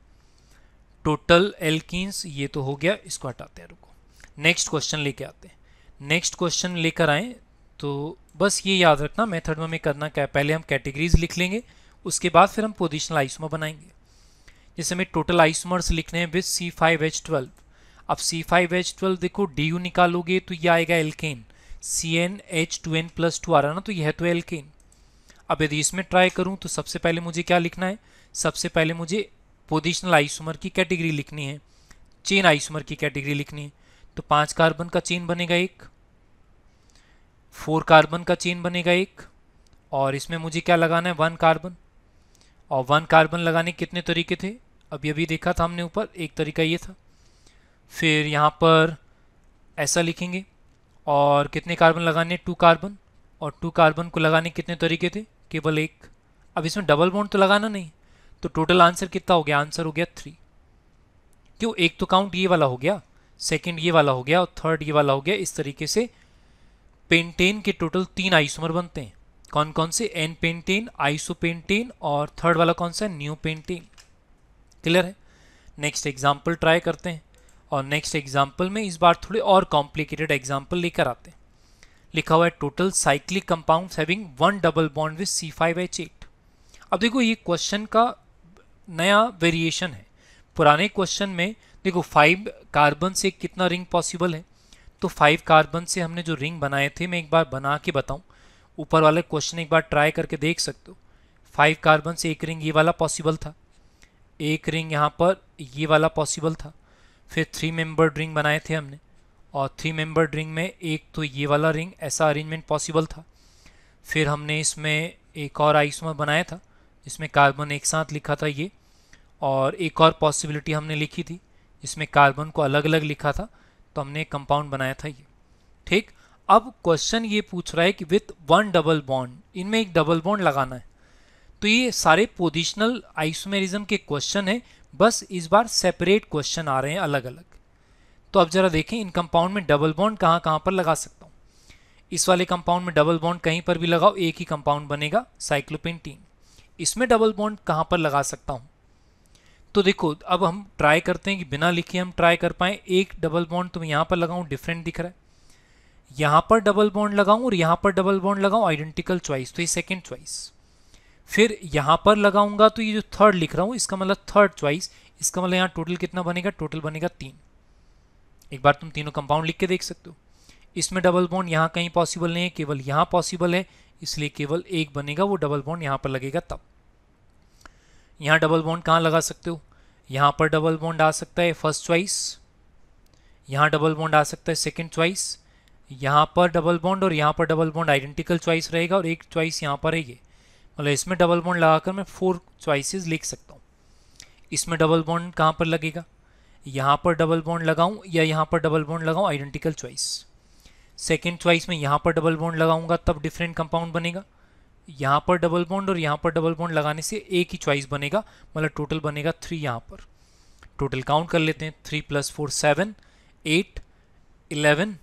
Speaker 1: टोटल एल्कीन्स, ये तो हो गया, इसको हटाते हैं, रुको नेक्स्ट क्वेश्चन लेके आते हैं। नेक्स्ट क्वेश्चन लेकर आए तो बस ये याद रखना मेथड में करना क्या है, पहले हम कैटेगरीज लिख लेंगे, उसके बाद फिर हम पोजिशनल आइसोमर बनाएंगे। जैसे हमें टोटल आइसोमर्स लिखने हैं विथ C5H12। अब C5H12 देखो DU निकालोगे तो ये आएगा एल्केन, CnH2n+2 आ रहा ना, तो यह है तो एल्केन। अब यदि इसमें ट्राई करूं तो सबसे पहले मुझे क्या लिखना है, सबसे पहले मुझे पोजिशनल आइसोमर की कैटेगरी लिखनी है, चेन आइसोमर की कैटेगरी लिखनी है। तो 5 कार्बन का चेन बनेगा एक, 4 कार्बन का चेन बनेगा एक, और इसमें मुझे क्या लगाना है 1 कार्बन। और 1 कार्बन लगाने कितने तरीके थे, अभी अभी देखा था हमने ऊपर, एक तरीका ये था। फिर यहाँ पर ऐसा लिखेंगे और कितने कार्बन लगाने, 2 कार्बन, और 2 कार्बन को लगाने कितने तरीके थे, केवल एक। अब इसमें डबल बॉन्ड तो लगाना नहीं, तो टोटल आंसर कितना हो गया, आंसर हो गया 3। क्यों, एक तो काउंट ये वाला हो गया, सेकंड ये वाला हो गया और थर्ड ये वाला हो गया। इस तरीके से पेंटेन के टोटल 3 आइसोमर बनते हैं। कौन कौन से, एन पेंटेन, आइसोपेंटेन और थर्ड वाला कौन सा है, न्यू पेंटेन। क्लियर है। नेक्स्ट एग्जाम्पल ट्राई करते हैं, और नेक्स्ट एग्जाम्पल में इस बार थोड़े और कॉम्प्लिकेटेड एग्जाम्पल लेकर आते हैं। लिखा हुआ है total cyclic compounds having 1 double bond with C5H8। अब देखो ये क्वेश्चन का नया वेरिएशन है। पुराने क्वेश्चन में देखो 5 कार्बन से कितना रिंग पॉसिबल है, तो 5 कार्बन से हमने जो रिंग बनाए थे, मैं एक बार बना के बताऊं, ऊपर वाले क्वेश्चन एक बार ट्राई करके देख सकते हो। 5 कार्बन से एक रिंग ये वाला पॉसिबल था, एक रिंग यहाँ पर ये वाला पॉसिबल था। फिर 3 मेंबर्ड रिंग बनाए थे हमने, और 3 मेंबर्ड रिंग में एक तो ये वाला रिंग, ऐसा अरेंजमेंट पॉसिबल था। फिर हमने इसमें एक और आइसोमर बनाया था जिसमें कार्बन एक साथ लिखा था ये, और एक और पॉसिबिलिटी हमने लिखी थी जिसमें कार्बन को अलग अलग लिखा था, तो हमने एक कंपाउंड बनाया था ये। ठीक, अब क्वेश्चन ये पूछ रहा है कि विथ 1 डबल बॉन्ड, इनमें एक डबल बॉन्ड लगाना है। तो ये सारे पोजिशनल आइसोमेरिज्म के क्वेश्चन है, बस इस बार सेपरेट क्वेश्चन आ रहे हैं अलग अलग। तो अब जरा देखें इन कंपाउंड में डबल बॉन्ड कहाँ कहाँ पर लगा सकता हूँ। इस वाले कंपाउंड में डबल बॉन्ड कहीं पर भी लगाओ, एक ही कंपाउंड बनेगा, साइक्लोपेंटीन। इसमें डबल बॉन्ड कहाँ पर लगा सकता हूँ, तो देखो अब हम ट्राई करते हैं कि बिना लिखे हम ट्राई कर पाए। एक डबल बॉन्ड तो मैं यहाँ पर लगाऊं, डिफरेंट दिख रहा है, यहाँ पर डबल बॉन्ड लगाऊं और यहाँ पर डबल बॉन्ड लगाऊं, आइडेंटिकल चॉइस, तो ये सेकंड चॉइस। फिर यहाँ पर लगाऊंगा तो ये जो थर्ड लिख रहा हूँ इसका मतलब थर्ड चॉइस, इसका मतलब यहाँ टोटल कितना बनेगा, टोटल बनेगा 3। एक बार तुम तीनों कंपाउंड लिख के देख सकते हो। इसमें डबल बॉन्ड यहाँ कहीं पॉसिबल नहीं है, केवल यहाँ पॉसिबल है, इसलिए केवल एक बनेगा, वो डबल बॉन्ड यहाँ पर लगेगा तब। यहाँ डबल बॉन्ड कहाँ लगा सकते हो, यहाँ पर डबल बॉन्ड आ सकता है फर्स्ट चॉइस, यहाँ डबल बॉन्ड आ सकता है सेकंड चॉइस, यहाँ पर डबल बॉन्ड और यहाँ पर डबल बॉन्ड आइडेंटिकल चॉइस रहेगा, और एक चॉइस यहाँ पर है ये, मतलब इसमें डबल बॉन्ड लगाकर मैं 4 चॉइसेस लिख सकता हूँ। इसमें डबल बॉन्ड कहाँ पर लगेगा, यहाँ पर डबल बॉन्ड लगाऊं या यहाँ पर डबल बॉन्ड लगाऊं, आइडेंटिकल चॉइस। सेकेंड चॉइस में यहाँ पर डबल बॉन्ड लगाऊंगा तब डिफरेंट कंपाउंड बनेगा, यहाँ पर डबल बॉन्ड और यहाँ पर डबल बॉन्ड लगाने से एक ही चॉइस बनेगा, मतलब टोटल बनेगा 3। यहाँ पर टोटल काउंट कर लेते हैं, 3 + 4 7, 8 11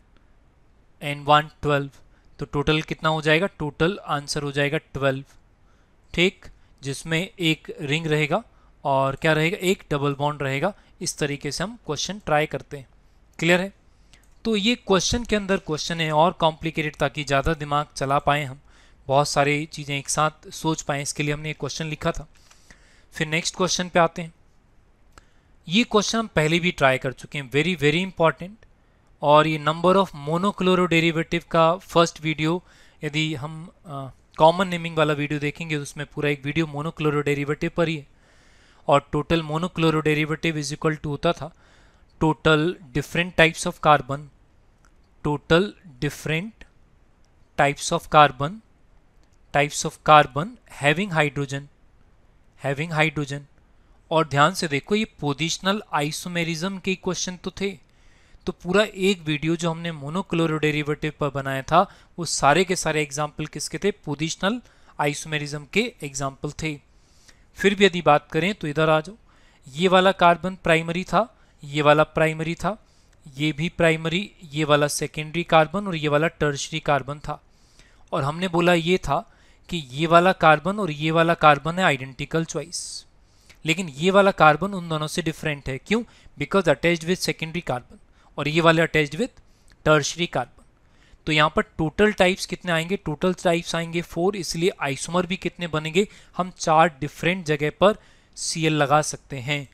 Speaker 1: एंड 1 12, तो टोटल कितना हो जाएगा, टोटल आंसर हो जाएगा 12। ठीक, जिसमें एक रिंग रहेगा और क्या रहेगा, एक डबल बॉन्ड रहेगा। इस तरीके से हम क्वेश्चन ट्राई करते हैं। क्लियर है। तो ये क्वेश्चन के अंदर क्वेश्चन है और कॉम्प्लिकेटेड, ताकि ज़्यादा दिमाग चला पाएँ हम, बहुत सारी चीज़ें एक साथ सोच पाएँ, इसके लिए हमने एक क्वेश्चन लिखा था। फिर नेक्स्ट क्वेश्चन पे आते हैं। ये क्वेश्चन हम पहले भी ट्राई कर चुके हैं, वेरी वेरी इंपॉर्टेंट। और ये नंबर ऑफ मोनोक्लोरो डेरिवेटिव का फर्स्ट वीडियो, यदि हम कॉमन नेमिंग वाला वीडियो देखेंगे तो उसमें पूरा एक वीडियो मोनोक्लोरो डेरिवेटिव पर ही है। और total monochloro derivative is equal to होता था total different types of carbon, total different types of carbon having hydrogen. और ध्यान से देखो ये पोजिशनल आइसोमेरिज्म के क्वेश्चन तो थे, तो पूरा एक वीडियो जो हमने मोनोक्लोरो डेरिवेटिव पर बनाया था वो सारे के सारे एग्जाम्पल किसके थे, पोजिशनल आइसोमेरिज्म के एग्जाम्पल थे। फिर भी यदि बात करें तो इधर आ जाओ, ये वाला कार्बन प्राइमरी था, ये वाला प्राइमरी था, ये भी प्राइमरी, ये वाला सेकेंडरी कार्बन और ये वाला टर्शरी कार्बन था। और हमने बोला ये था कि ये वाला कार्बन और ये वाला कार्बन है आइडेंटिकल चॉइस, लेकिन ये वाला कार्बन उन दोनों से डिफरेंट है। क्यों, because attached with secondary carbon, और ये वाले अटैच्ड विद टर्शरी कार्बन। तो यहाँ पर टोटल टाइप्स कितने आएंगे, टोटल टाइप्स आएंगे 4, इसलिए आइसोमर भी कितने बनेंगे, हम 4 डिफरेंट जगह पर Cl लगा सकते हैं।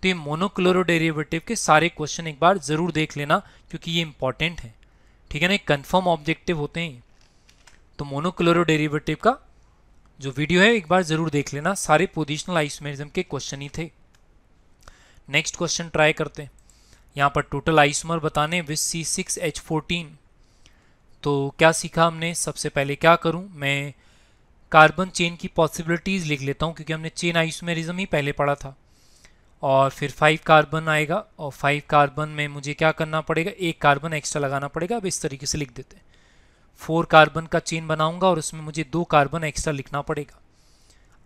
Speaker 1: तो ये मोनोक्लोरो डेरिवेटिव के सारे क्वेश्चन एक बार जरूर देख लेना, क्योंकि ये इंपॉर्टेंट है। ठीक है ना, कंफर्म ऑब्जेक्टिव होते हैं। तो मोनोक्लोरो डेरिवेटिव का जो वीडियो है एक बार जरूर देख लेना, सारे पोजिशनल आइसोमेरिज्म के क्वेश्चन ही थे। नेक्स्ट क्वेश्चन ट्राई करते हैं। यहाँ पर टोटल आइसोमर बताने विद C6H14। तो क्या सीखा हमने, सबसे पहले क्या करूं, मैं कार्बन चेन की पॉसिबिलिटीज़ लिख लेता हूं, क्योंकि हमने चेन आइसोमेरिज्म ही पहले पढ़ा था। और फिर 5 कार्बन आएगा और 5 कार्बन में मुझे क्या करना पड़ेगा, एक कार्बन एक्स्ट्रा लगाना पड़ेगा। अब इस तरीके से लिख देते हैं, 4 कार्बन का चेन बनाऊंगा और उसमें मुझे 2 कार्बन एक्स्ट्रा लिखना पड़ेगा।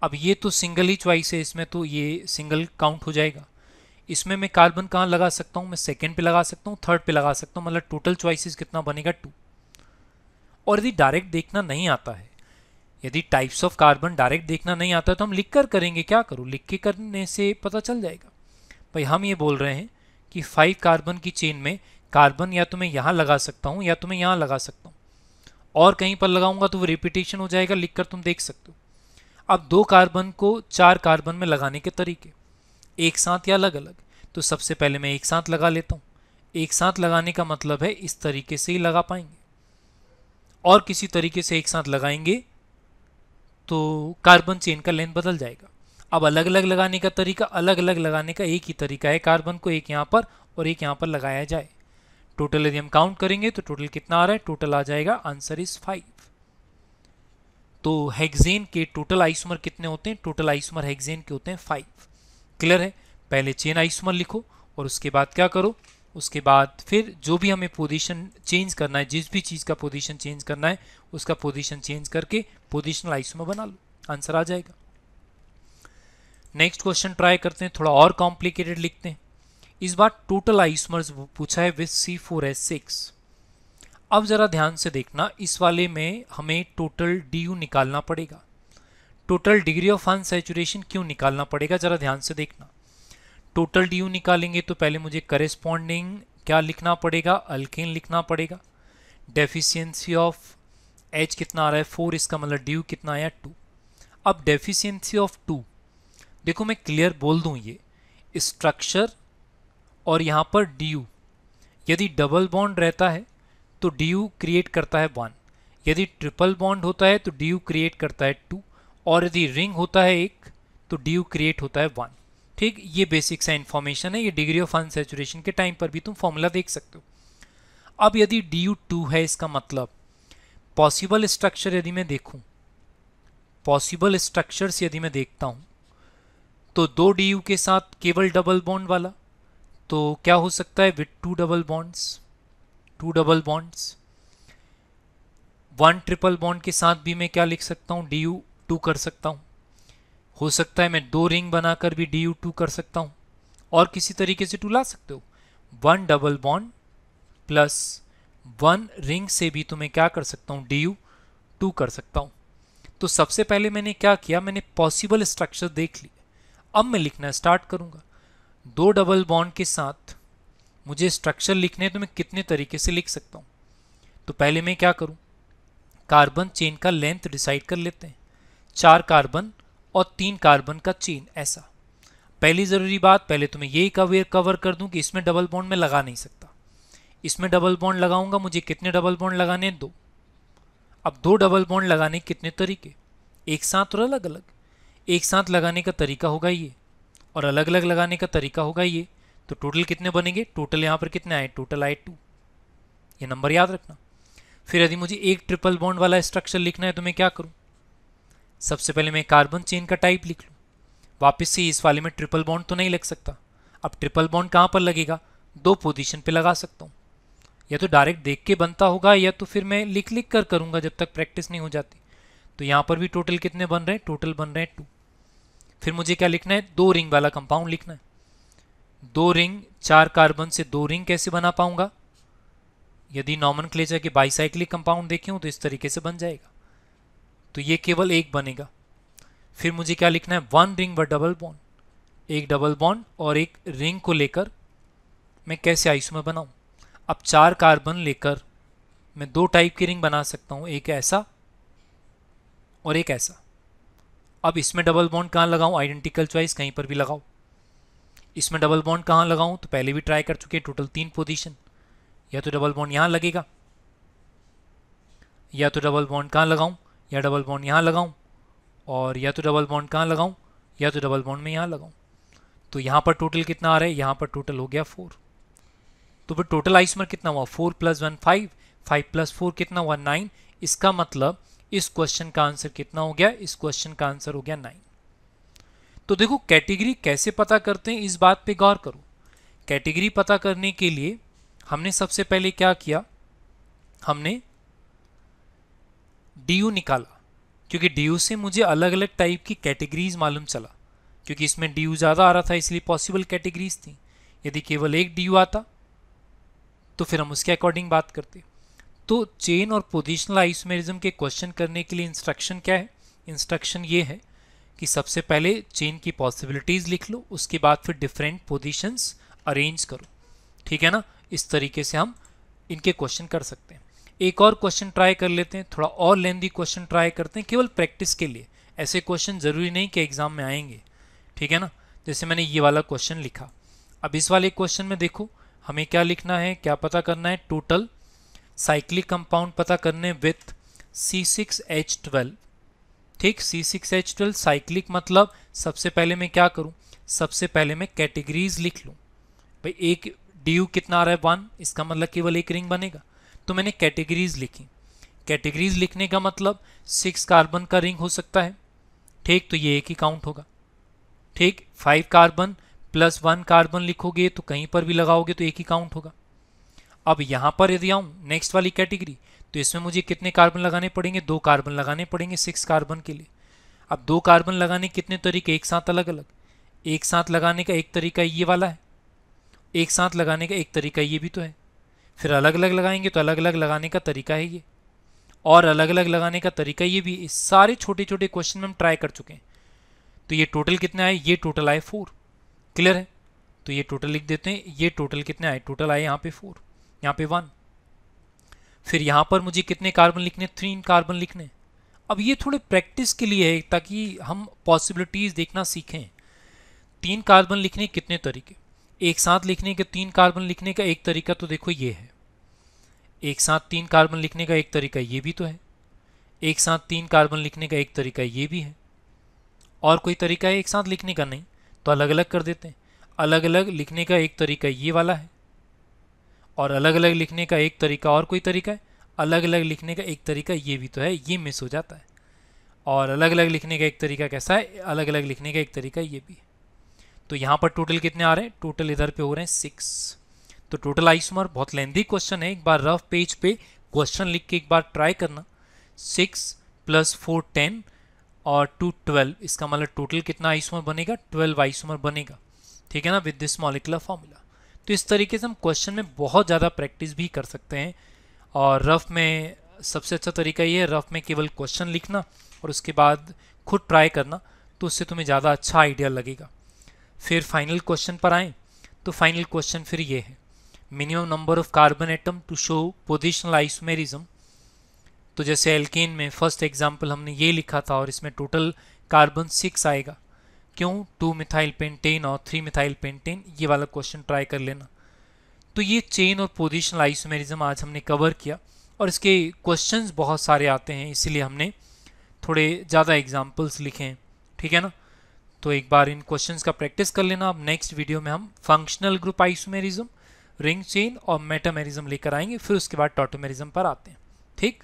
Speaker 1: अब ये तो सिंगल ही चॉइस है, इसमें तो ये सिंगल काउंट हो जाएगा। इसमें मैं कार्बन कहाँ लगा सकता हूँ, मैं सेकेंड पे लगा सकता हूँ, थर्ड पे लगा सकता हूँ, मतलब टोटल चॉइसेस कितना बनेगा 2। और यदि डायरेक्ट देखना नहीं आता है, यदि टाइप्स ऑफ कार्बन डायरेक्ट देखना नहीं आता है तो हम लिख कर करेंगे। क्या करूँ, लिख के करने से पता चल जाएगा। भाई हम ये बोल रहे हैं कि 5 कार्बन की चेन में कार्बन या तो मैं यहाँ लगा सकता हूँ या तो मैं यहाँ लगा सकता हूँ, और कहीं पर लगाऊंगा तो वो रिपीटेशन हो जाएगा, लिखकर तुम देख सकते हो। अब 2 कार्बन को 4 कार्बन में लगाने के तरीके, एक साथ या अलग अलग। तो सबसे पहले मैं एक साथ लगा लेता हूँ। एक साथ लगाने का मतलब है इस तरीके से ही लगा पाएंगे, और किसी तरीके से एक साथ लगाएंगे तो कार्बन चेन का लेंथ बदल जाएगा। अब अलग अलग लगाने का तरीका, अलग अलग लगाने का एक ही तरीका है, कार्बन को एक यहाँ पर और एक यहाँ पर लगाया जाए। टोटल यदि हम काउंट करेंगे तो टोटल कितना आ रहा है, टोटल आ जाएगा, आंसर इज 5। तो हेक्सेन के टोटल आइसोमर कितने होते हैं, टोटल आइसोमर हेक्सेन के होते हैं 5। क्लियर है। पहले चेन आइसोमर लिखो और उसके बाद क्या करो, उसके बाद फिर जो भी हमें पोजीशन चेंज करना है, जिस भी चीज़ का पोजीशन चेंज करना है उसका पोजीशन चेंज करके पोजीशनल आइसोमर बना लो, आंसर आ जाएगा। नेक्स्ट क्वेश्चन ट्राई करते हैं, थोड़ा और कॉम्प्लिकेटेड लिखते हैं। इस बार टोटल आइसोमर्स पूछा है विथ C4H6। अब जरा ध्यान से देखना, इस वाले में हमें टोटल DU निकालना पड़ेगा, टोटल डिग्री ऑफ अनसैचुरेशन क्यों निकालना पड़ेगा, जरा ध्यान से देखना। टोटल DU निकालेंगे तो पहले मुझे करेस्पॉन्डिंग क्या लिखना पड़ेगा, अल्केन लिखना पड़ेगा। डेफिशिएंसी ऑफ H कितना आ रहा है 4, इसका मतलब DU कितना आया 2। अब डेफिशिएंसी ऑफ 2, देखो मैं क्लियर बोल दूं, ये स्ट्रक्चर और यहाँ पर DU, यदि डबल बॉन्ड रहता है तो DU क्रिएट करता है 1, यदि ट्रिपल बॉन्ड होता है तो DU क्रिएट करता है 2, और यदि रिंग होता है एक तो DU क्रिएट होता है 1। ठीक, ये बेसिक सा इन्फॉर्मेशन है, ये डिग्री ऑफ अनसैचुरेशन के टाइम पर भी तुम फॉर्मूला देख सकते हो। अब यदि DU 2 है, इसका मतलब पॉसिबल स्ट्रक्चर यदि मैं देखूं, पॉसिबल स्ट्रक्चर्स यदि मैं देखता हूं तो 2 DU के साथ केवल डबल बॉन्ड वाला, तो क्या हो सकता है with 2 double bonds, 2 double bonds. 1 triple bond के साथ भी मैं क्या लिख सकता हूं, DU 2 कर सकता हूं। हो सकता है मैं 2 रिंग बनाकर भी DU 2 कर सकता हूं, और किसी तरीके से 2 ला सकते हो। 1 डबल बॉन्ड प्लस 1 रिंग से भी तो मैं क्या कर सकता हूं, DU 2 कर सकता हूं। तो सबसे पहले मैंने क्या किया, मैंने पॉसिबल स्ट्रक्चर देख ली। अब मैं लिखना स्टार्ट करूंगा। 2 डबल बॉन्ड के साथ मुझे स्ट्रक्चर लिखने हैं तो मैं कितने तरीके से लिख सकता हूं। तो पहले मैं क्या करूं, कार्बन चेन का लेंथ डिसाइड कर लेते हैं। 4 कार्बन और 3 कार्बन का चेन, ऐसा। पहली ज़रूरी बात, पहले तो मैं यही कवर कर दूं कि इसमें डबल बॉन्ड में लगा नहीं सकता। इसमें डबल बॉन्ड लगाऊंगा, मुझे कितने डबल बॉन्ड लगाने हैं, 2। अब 2 डबल बॉन्ड लगाने कितने तरीके, एक साथ और अलग अलग। एक साथ लगाने का तरीका होगा ये, और अलग अलग लगाने का तरीका होगा ये। तो टोटल कितने बनेंगे, टोटल यहाँ पर कितने आए, टोटल आए 2। ये नंबर याद रखना। फिर यदि मुझे एक ट्रिपल बॉन्ड वाला स्ट्रक्चर लिखना है तो मैं क्या करूँ, सबसे पहले मैं कार्बन चेन का टाइप लिख लूँ। वापस से इस वाले में ट्रिपल बॉन्ड तो नहीं लग सकता। अब ट्रिपल बॉन्ड कहाँ पर लगेगा, 2 पोजीशन पे लगा सकता हूँ। या तो डायरेक्ट देख के बनता होगा, या तो फिर मैं लिख लिख कर करूँगा जब तक प्रैक्टिस नहीं हो जाती। तो यहाँ पर भी टोटल कितने बन रहे हैं, टोटल बन रहे हैं 2। फिर मुझे क्या लिखना है, 2 रिंग वाला कंपाउंड लिखना है। 2 रिंग, 4 कार्बन से 2 रिंग कैसे बना पाऊंगा, यदि नॉमेनक्लेचर के बाइसाइक्लिक कंपाउंड देखे हो तो इस तरीके से बन जाएगा। तो ये केवल एक बनेगा। फिर मुझे क्या लिखना है, 1 रिंग व डबल बॉन्ड, एक डबल बॉन्ड और एक रिंग को लेकर मैं कैसे आइसोमर बनाऊं। अब 4 कार्बन लेकर मैं 2 टाइप की रिंग बना सकता हूं, एक ऐसा और एक ऐसा। अब इसमें डबल बॉन्ड कहाँ लगाऊं, आइडेंटिकल चॉइस, कहीं पर भी लगाओ। इसमें डबल बॉन्ड कहाँ लगाऊं, तो पहले भी ट्राई कर चुके, टोटल 3 पोजीशन। या तो डबल बॉन्ड यहाँ लगेगा, या तो डबल बॉन्ड कहाँ लगाऊं, या डबल बॉन्ड यहाँ लगाऊं, और या तो डबल बॉन्ड कहाँ लगाऊं, या तो डबल बॉन्ड में यहाँ लगाऊं। तो यहाँ पर टोटल कितना आ रहा है, यहाँ पर टोटल हो गया 4। तो फिर टोटल आइसोमर कितना हुआ, 4 + 1 5, 5 + 4 कितना हुआ 9। इसका मतलब इस क्वेश्चन का आंसर कितना हो गया, इस क्वेश्चन का आंसर हो गया 9। तो देखो कैटेगरी कैसे पता करते हैं इस बात पे गौर करो। कैटेगरी पता करने के लिए हमने सबसे पहले क्या किया, हमने DU निकाला, क्योंकि DU से मुझे अलग अलग टाइप की कैटेगरीज मालूम चला, क्योंकि इसमें DU ज़्यादा आ रहा था इसलिए पॉसिबल कैटेगरीज थी। यदि केवल एक DU आता तो फिर हम उसके अकॉर्डिंग बात करते। तो चेन और पोजिशनल आइसोमेरिज्म के क्वेश्चन करने के लिए इंस्ट्रक्शन क्या है, इंस्ट्रक्शन ये है कि सबसे पहले चेन की पॉसिबिलिटीज़ लिख लो, उसके बाद फिर डिफरेंट पोजीशंस अरेंज करो, ठीक है ना। इस तरीके से हम इनके क्वेश्चन कर सकते हैं। एक और क्वेश्चन ट्राई कर लेते हैं, थोड़ा और लेंदी क्वेश्चन ट्राई करते हैं केवल प्रैक्टिस के लिए। ऐसे क्वेश्चन ज़रूरी नहीं कि एग्जाम में आएंगे, ठीक है ना। जैसे मैंने ये वाला क्वेश्चन लिखा, अब इस वाले क्वेश्चन में देखो हमें क्या लिखना है, क्या पता करना है, टोटल साइक्लिक कंपाउंड पता करने विथ C6H12, ठीक। C6H12 साइक्लिक मतलब सबसे पहले मैं क्या करूं, सबसे पहले मैं कैटेगरीज लिख लूं। भाई एक DU कितना आ रहा है 1, इसका मतलब केवल एक रिंग बनेगा, तो मैंने कैटेगरीज लिखी। कैटेगरीज लिखने का मतलब 6 कार्बन का रिंग हो सकता है, ठीक, तो ये एक ही काउंट होगा, ठीक। 5 कार्बन प्लस 1 कार्बन लिखोगे तो कहीं पर भी लगाओगे तो एक ही काउंट होगा। अब यहाँ पर यदि आऊँ नेक्स्ट वाली कैटेगरी, तो इसमें मुझे कितने कार्बन लगाने पड़ेंगे, 2 कार्बन लगाने पड़ेंगे 6 कार्बन के लिए। अब 2 कार्बन लगाने कितने तरीके, एक साथ अलग अलग। एक साथ लगाने का एक तरीका ये वाला है, एक साथ लगाने का एक तरीका ये भी तो है, फिर अलग अलग लगाएंगे तो अलग अलग लगाने का तरीका है ये, और अलग अलग लगाने का तरीका ये भी। इस सारे छोटे छोटे क्वेश्चन में हम ट्राई कर चुके हैं। तो ये टोटल कितने आए, ये टोटल आए 4, क्लियर है। तो ये टोटल लिख देते हैं, ये टोटल कितने आए, टोटल आए यहाँ पे 4, यहाँ पे 1। फिर यहाँ पर मुझे कितने कार्बन लिखने, 3 कार्बन लिखने। अब ये थोड़े प्रैक्टिस के लिए है ताकि हम पॉसिबिलिटीज़ देखना सीखें। 3 कार्बन लिखने कितने तरीके, एक साथ लिखने के 3 कार्बन लिखने का एक तरीका तो देखो ये है, एक साथ 3 कार्बन लिखने का एक तरीका ये भी तो है, एक साथ 3 कार्बन लिखने का एक तरीका ये भी है, और कोई तरीका है एक साथ लिखने का, नहीं, तो अलग अलग कर देते हैं। अलग अलग लिखने का एक तरीका ये वाला है, और अलग अलग लिखने का एक तरीका और कोई तरीका है, अलग अलग लिखने का एक तरीका ये भी तो है, ये मिस हो जाता है। और अलग अलग लिखने का एक तरीका कैसा है, अलग अलग लिखने का एक तरीका ये भी है। तो यहाँ पर टोटल कितने आ रहे हैं, टोटल इधर पे हो रहे हैं 6। तो टोटल आइसोमर, बहुत लेंथी क्वेश्चन है, एक बार रफ पेज पे क्वेश्चन लिख के एक बार ट्राई करना। 6 + 4 10 और 2 12, इसका मतलब टोटल कितना आइसोमर बनेगा, 12 आइसोमर बनेगा, ठीक है ना, विद दिस मॉलिक्यूलर फॉर्मूला। तो इस तरीके से हम क्वेश्चन में बहुत ज़्यादा प्रैक्टिस भी कर सकते हैं। और रफ में सबसे अच्छा तरीका ये है, रफ में केवल क्वेश्चन लिखना और उसके बाद खुद ट्राई करना, तो उससे तुम्हें ज़्यादा अच्छा आइडिया लगेगा। फिर फाइनल क्वेश्चन पर आएँ तो फाइनल क्वेश्चन फिर ये है, minimum number of carbon atom to show positional isomerism. तो जैसे एल्केन में फर्स्ट एग्जाम्पल हमने ये लिखा था और इसमें टोटल कार्बन 6 आएगा, क्यों, 2 मिथाइल पेंटेन और 3 मिथाइल पेंटेन, ये वाला क्वेश्चन ट्राई कर लेना। तो ये चेन और पोजिशनल आइसोमेरिज्म आज हमने कवर किया, और इसके क्वेश्चंस बहुत सारे आते हैं, इसलिए हमने थोड़े ज़्यादा एग्जाम्पल्स लिखे हैं, ठीक है ना। तो एक बार इन क्वेश्चंस का प्रैक्टिस कर लेना। अब नेक्स्ट वीडियो में हम functional group isomerism, ring chain और मेटामेरिज्म लेकर आएंगे, फिर उसके बाद टॉटोमेरिज्म पर आते हैं, ठीक।